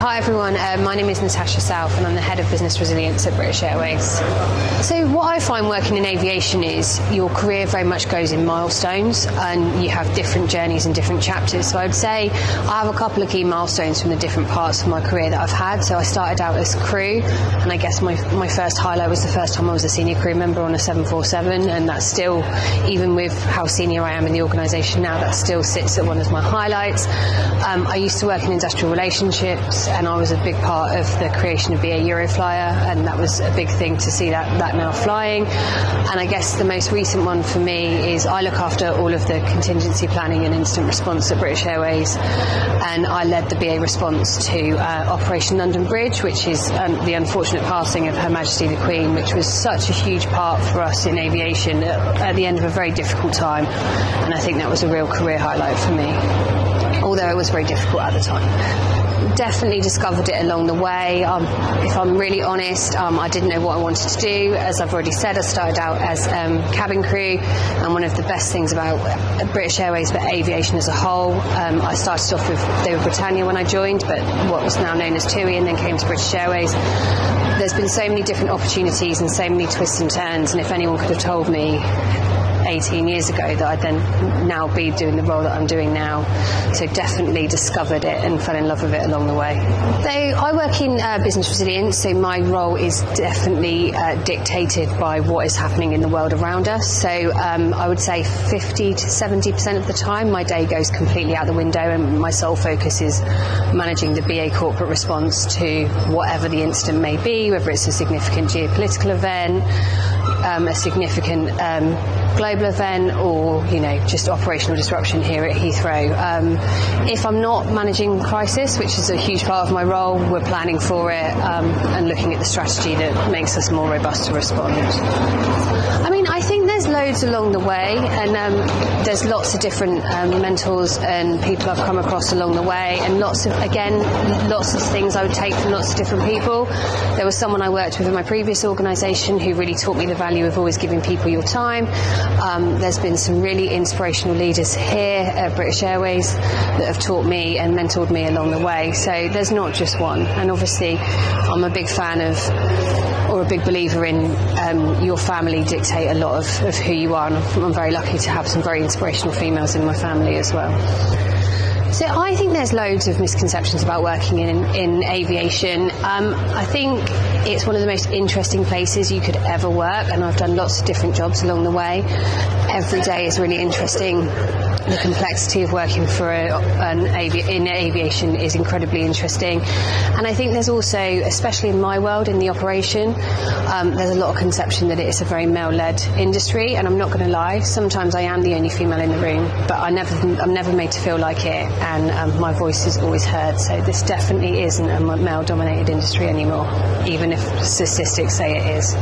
Hi everyone, my name is Natasha South and I'm the Head of Business Resilience at British Airways. So what I find working in aviation is your career very much goes in milestones and you have different journeys and different chapters. So I would say I have a couple of key milestones from the different parts of my career that I've had. So I started out as crew, and I guess my first highlight was the first time I was a senior crew member on a 747, and that's still, even with how senior I am in the organisation now, that still sits at one of my highlights. I used to work in industrial relationships and I was a big part of the creation of BA Euroflyer, and that was a big thing to see that now flying. And I guess the most recent one for me is I look after all of the contingency planning and instant response at British Airways, and I led the BA response to Operation London Bridge, which is the unfortunate passing of Her Majesty the Queen, which was such a huge part for us in aviation at the end of a very difficult time, and I think that was a real career highlight for me, although it was very difficult at the time. Definitely discovered it along the way. If I'm really honest, I didn't know what I wanted to do. As I've already said, I started out as cabin crew, and one of the best things about British Airways, but aviation as a whole, I started off with, they were Britannia when I joined, but what was now known as TUI, and then came to British Airways. There's been so many different opportunities and so many twists and turns, and if anyone could have told me 18 years ago that I'd then now be doing the role that I'm doing now. So definitely discovered it and fell in love with it along the way. So I work in business resilience, so my role is definitely dictated by what is happening in the world around us. So I would say 50 to 70% of the time my day goes completely out the window, and my sole focus is managing the BA corporate response to whatever the incident may be, whether it's a significant geopolitical event, a significant global event, or just operational disruption here at Heathrow. If I'm not managing crisis, which is a huge part of my role, we're planning for it and looking at the strategy that makes us more robust to respond. I think there's loads along the way, and there's lots of different mentors and people I've come across along the way, and lots of things I would take from lots of different people. There was someone I worked with in my previous organisation who really taught me the value of always giving people your time. There's been some really inspirational leaders here at British Airways that have taught me and mentored me along the way. So there's not just one. And obviously I'm a big fan of, or a big believer in, your family dictate a lot of who you are, and I'm very lucky to have some very inspirational females in my family as well. So I think there's loads of misconceptions about working in aviation. I think it's one of the most interesting places you could ever work, and I've done lots of different jobs along the way. Every day is really interesting. The complexity of working for in aviation is incredibly interesting. And I think there's also, especially in my world, in the operation, there's a lot of conception that it is a very male-led industry, and I'm not going to lie, sometimes I am the only female in the room, but I'm never made to feel like it, and my voice is always heard. So this definitely isn't a male-dominated industry anymore, even if statistics say it is.